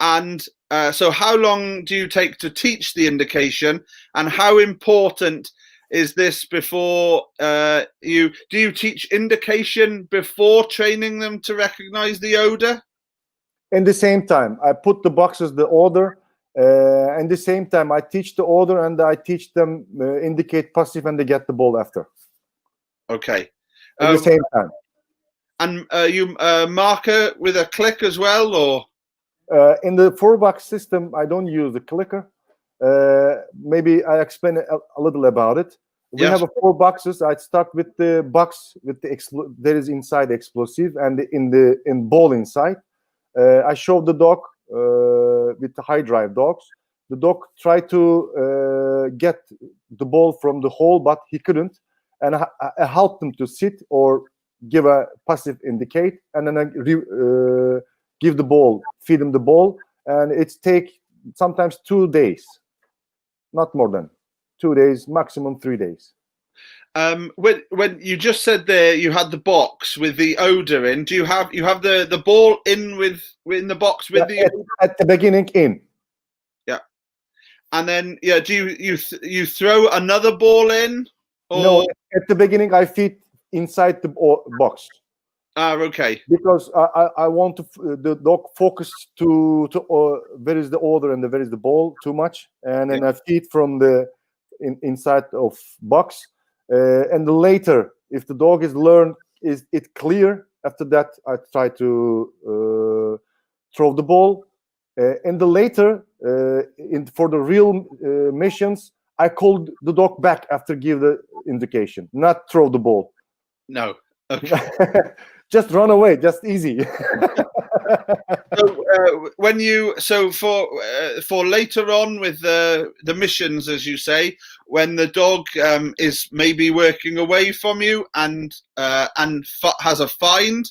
And so how long do you take to teach the indication, and how important is this before do you teach indication before training them to recognize the odor? In the same time, I put the boxes, the odor, and the same time I teach the odor, and I teach them indicate passive, and they get the ball after. Okay. At the same time. And you marker with a click as well, or? In the 4-box system, I don't use the clicker. Maybe I explain a little about it. We have 4 boxes. I start with the box with the there is inside explosive, and in ball inside. I show the dog with the high drive dogs. The dog tried to get the ball from the hole, but he couldn't. And I helped him to sit or give a passive indicate, and then I give the ball, feed him the ball, and it take sometimes 2 days, not more than 2 days, maximum 3 days. When you just said there you had the box with the odor in, do you have the ball in the box with the odor? At the beginning in? Yeah, and then do you throw another ball in? Or? No, at the beginning I feed inside the box. Okay. Because I want the dog focus to where is the odor and where is the ball too much, and then I feed from the inside of box, and later if the dog is learned, is it clear? After that I try to throw the ball, and later for the real missions I call the dog back after give the indication, not throw the ball. No. Okay. Just run away, just easy. So for later on with the missions, as you say, when the dog is maybe working away from you and has a find,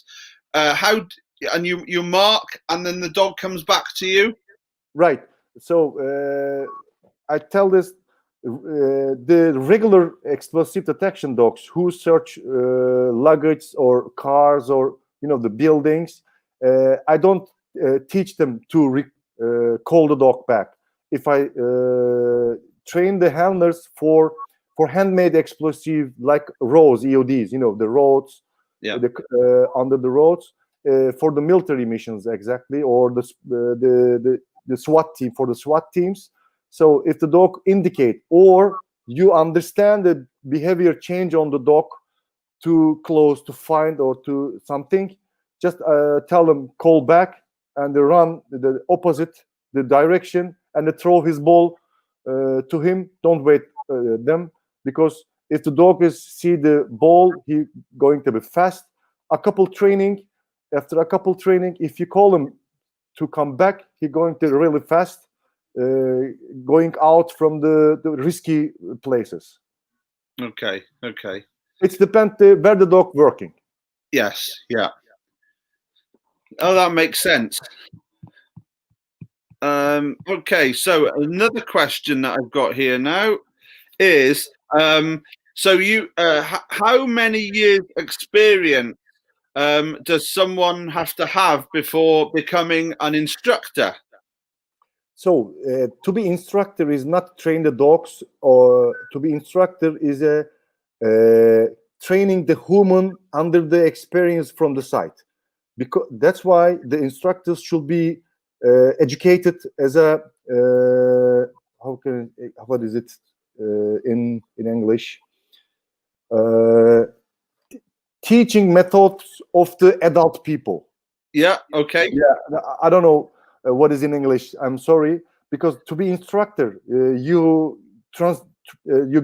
and you mark, and then the dog comes back to you. Right. So I tell this. The regular explosive detection dogs who search luggage or cars or the buildings, I don't teach them to call the dog back. If I train the handlers for handmade explosive like roads, EODs, the roads, under the roads, for the military missions exactly, or the SWAT team, for the SWAT teams. So if the dog indicate, or you understand the behavior change on the dog to close, to find, or to something, just tell them call back, and they run the opposite the direction and they throw his ball to him. Don't wait them, because if the dog is see the ball, he going to be fast. After a couple training, if you call him to come back, he going to really fast, going out from the risky places. Okay. It's depend where the dog working. Yes. Yeah. Oh, that makes sense. Okay, so another question that I've got here now is, so you, how many years experience does someone have to have before becoming an instructor? So to be instructor is not train the dogs, or to be instructor is a training the human under the experience from the side. Because that's why the instructors should be educated as a what is it in English? Teaching methods of the adult people. Yeah. Okay. Yeah, I don't know what is in English. I'm sorry, because to be instructor, you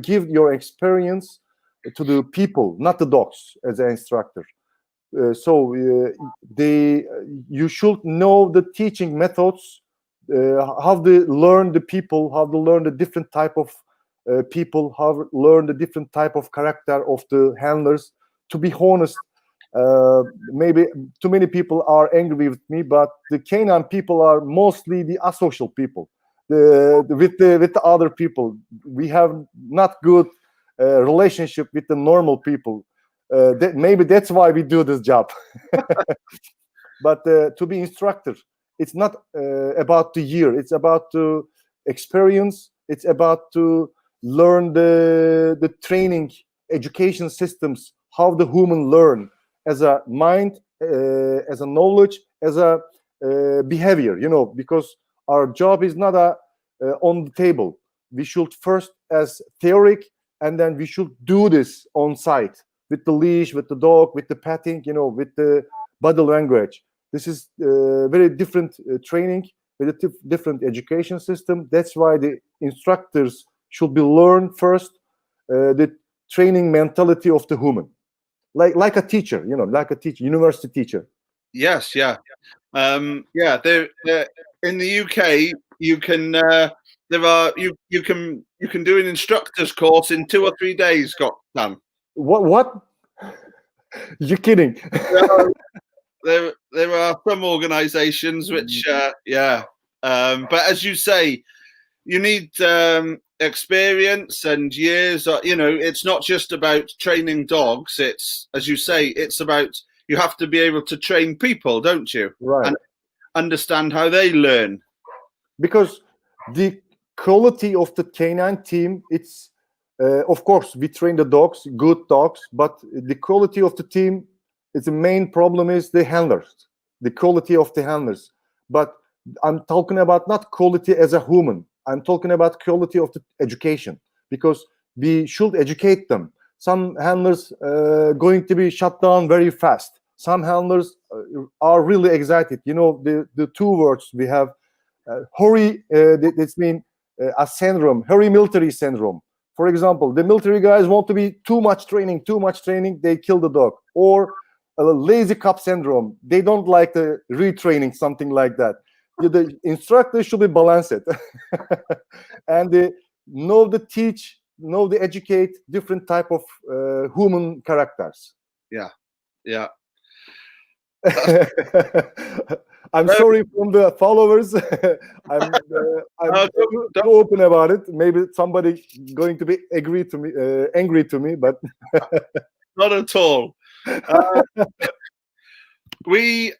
give your experience to the people, not the dogs, as an instructor. So you should know the teaching methods, how to learn the people, how to learn the different type of people, how to learn the different type of character of the handlers. To be honest, maybe too many people are angry with me, but the canine people are mostly the asocial people. With the other people, we have not good relationship with the normal people. Maybe that's why we do this job. But to be instructor, it's not about the year. It's about the experience. It's about to learn the training, education systems, how the human learn as a mind, as a knowledge, as a behavior. Because our job is not on the table. We should first as theoric, and then we should do this on site with the leash, with the dog, with the patting, with the body language. This is very different training, very different education system. That's why the instructors should be learned first the training mentality of the human, like a teacher, like a teacher, university teacher. Yes. Yeah. Yeah. There in the UK, you can you can do an instructor's course in 2 or 3 days. Goktan. What? You're kidding? There are some organisations which, yeah. But as you say, you need experience and years. It's not just about training dogs. It's, as you say, it's about, you have to be able to train people, don't you? Right. And understand how they learn. Because the quality of the canine team, it's of course we train the dogs, good dogs, but the quality of the team, the main problem is the handlers, the quality of the handlers. But I'm talking about not quality as a human. I'm talking about quality of the education, because we should educate them. Some handlers going to be shut down very fast. Some handlers are really excited. The two words we have, hurry, this means a syndrome, hurry military syndrome. For example, the military guys want to be too much training, they kill the dog. Or a lazy cop syndrome, they don't like the retraining, something like that. The instructor should be balanced and know the teach, know the educate different type of human characters. Yeah. I'm sorry from the followers. I'm too open about it. Maybe somebody going to be angry to me, but not at all. We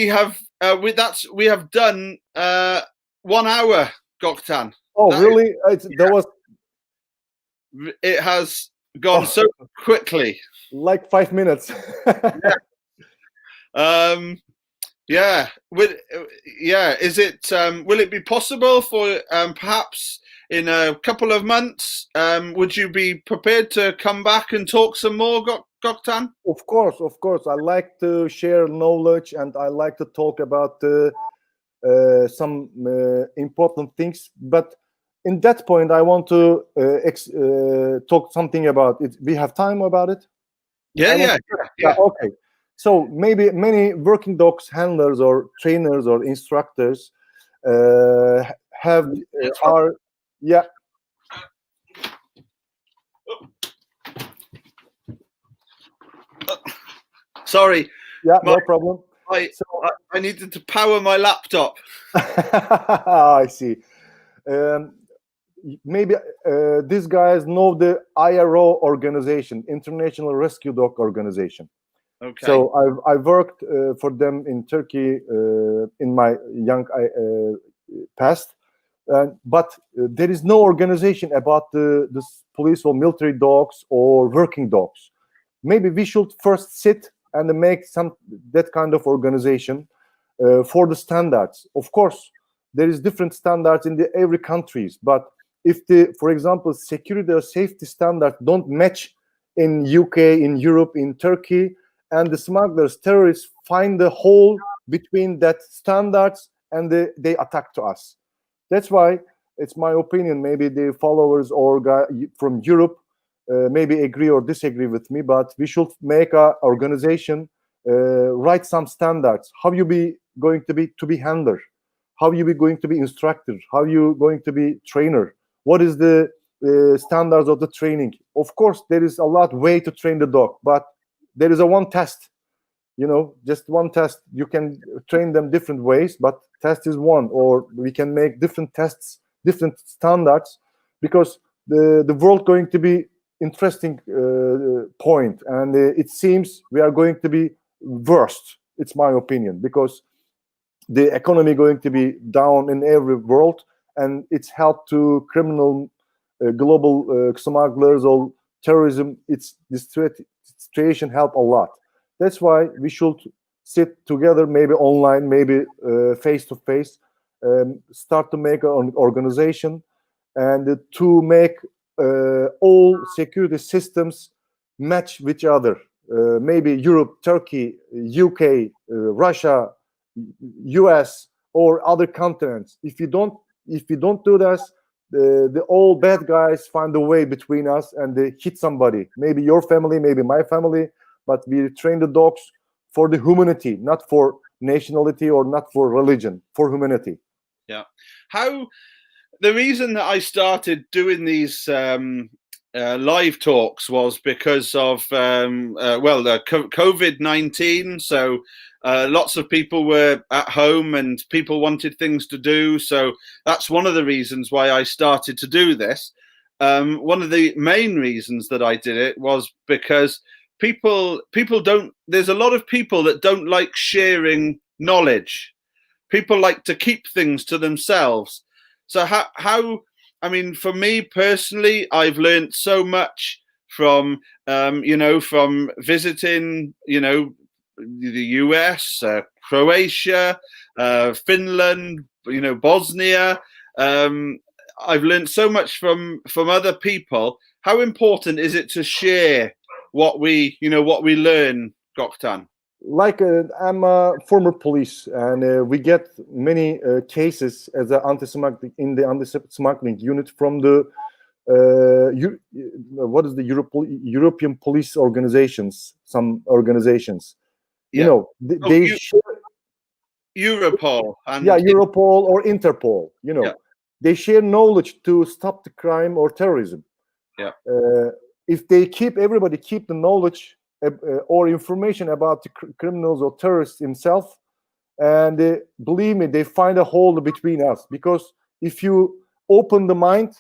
have done 1 hour, Goktan. Oh, really? It has gone so quickly. Like 5 minutes. Yeah. Is it? Will it be possible for perhaps in a couple of months? Would you be prepared to come back and talk some more, Goktan? Of course. I like to share knowledge, and I like to talk about some important things. But in that point, I want to talk something about it. We have time about it. Yeah. Okay. So maybe many working dogs handlers or trainers or instructors have are yeah. Sorry. Yeah, no problem. I needed to power my laptop. I see. Maybe these guys know the IRO organization, International Rescue Dog Organization. Okay. So I worked for them in Turkey in my young past, but there is no organization about the police or military dogs or working dogs. Maybe we should first sit and make that kind of organization for the standards. Of course, there is different standards in every countries, but if for example, security or safety standards don't match in UK, in Europe, in Turkey, and the smugglers, terrorists find the hole between that standards and they attack to us. That's why it's my opinion. Maybe the followers or from Europe maybe agree or disagree with me, but we should make a organization, write some standards. How you be going to be handler? How you be going to be instructor? How you going to be trainer? What is the standards of the training? Of course, there is a lot way to train the dog, but there is a one test. Just one test. You can train them different ways, but test is one. Or we can make different tests, different standards, because the world going to be interesting point, and it seems we are going to be worst. It's my opinion, because the economy going to be down in every world, and it's helped to criminal global smugglers or terrorism. This situation help a lot. That's why we should sit together, maybe online, maybe face to face, start to make an organization, and to make all security systems match with each other. Maybe Europe, Turkey, UK, Russia, US, or other continents. If you don't do this, the all bad guys find a way between us and they hit somebody. Maybe your family, maybe my family. But we train the dogs for the humanity, not for nationality or not for religion, for humanity. Yeah. The reason that I started doing these live talks was because of COVID-19. So lots of people were at home and people wanted things to do. So that's one of the reasons why I started to do this. One of the main reasons that I did it was because people don't. There's a lot of people that don't like sharing knowledge. People like to keep things to themselves. So how I mean, for me personally, I've learned so much from from visiting the US, Croatia, Finland, Bosnia. I've learned so much from other people. How important is it to share what we learn, Goktan? Like I'm a former police, and we get many cases as an in the anti-smuggling unit from the what is the European police organizations? Some organizations, they share Europol and Europol or Interpol. They share knowledge to stop the crime or terrorism. Yeah. If everybody keep the knowledge or information about the criminals or terrorists himself, and believe me, they find a hole between us, because if you open the mind,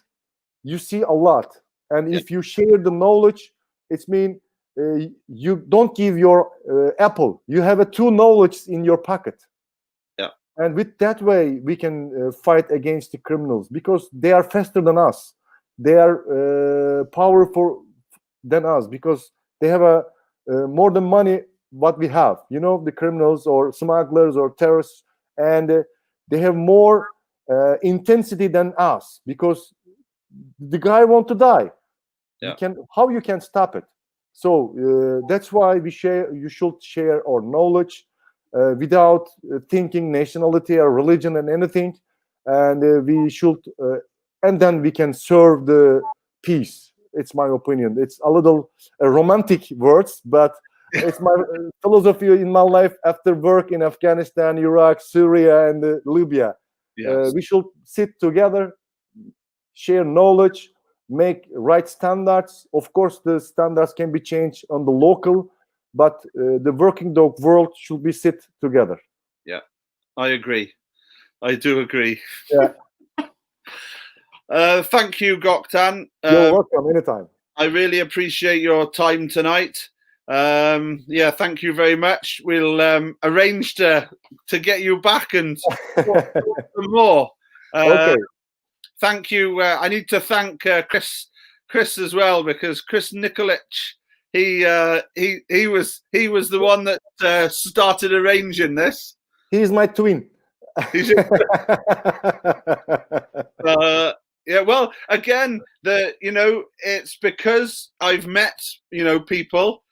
you see a lot, and if you share the knowledge, it's mean you don't give your apple, you have a two knowledge in your pocket. And with that way we can fight against the criminals, because they are faster than us, they are powerful than us, because they have more than money what we have, the criminals or smugglers or terrorists, and they have more intensity than us, because the guy want to die. How you can stop it? So that's why you should share our knowledge without thinking nationality or religion and anything, and we should, and then we can serve the peace. It's my opinion. It's a little romantic words, but it's my philosophy in my life after work in Afghanistan, Iraq, Syria, and Libya. Yes. We should sit together, share knowledge, make right standards. Of course, the standards can be changed on the local, but the working dog world should be sit together. Yeah, I agree. I do agree. Yeah. Thank you, Goktan. You're welcome anytime. I really appreciate your time tonight. Yeah, thank you very much. We'll arrange to get you back and talk some more. Okay. Thank you. I need to thank Chris as well, because Chris Nikolic, he was the one that started arranging this. He's my twin. Yeah, well, again, it's because I've met, people.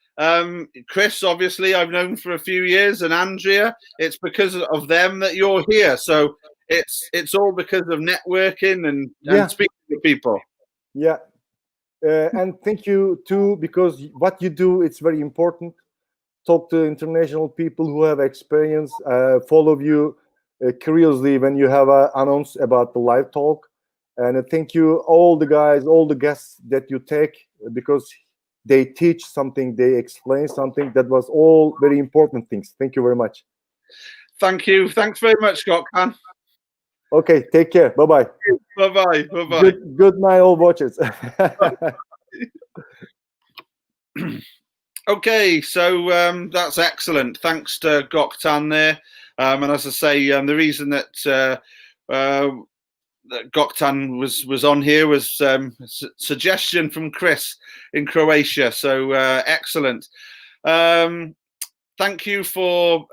Chris, obviously, I've known for a few years, and Andrea, it's because of them that you're here. So it's all because of networking and speaking to people. Yeah. And thank you too, because what you do, it's very important. Talk to international people who have experience, follow you curiously when you have an announce about the live talk. And thank you all the guys, all the guests that you take, because they teach something, they explain something. That was all very important things. Thank you very much. Thank you. Thanks very much, Goktan. Okay, take care. Bye-bye. Bye-bye. Bye-bye. Good night, all watchers. Okay, so that's excellent. Thanks to Goktan there. And as I say, the reason that Goktan was on here was suggestion from Chris in Croatia. So excellent. Thank you for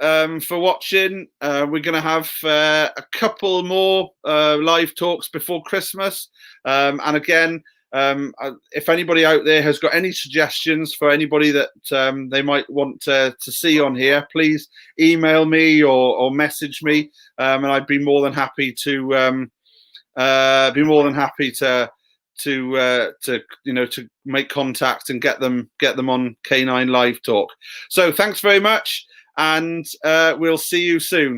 watching. We're going to have a couple more live talks before Christmas. And again, if anybody out there has got any suggestions for anybody that they might want to see on here, please email me or message me, and I'd be more than happy to to make contact and get them on K9 Live Talk. So thanks very much, and we'll see you soon.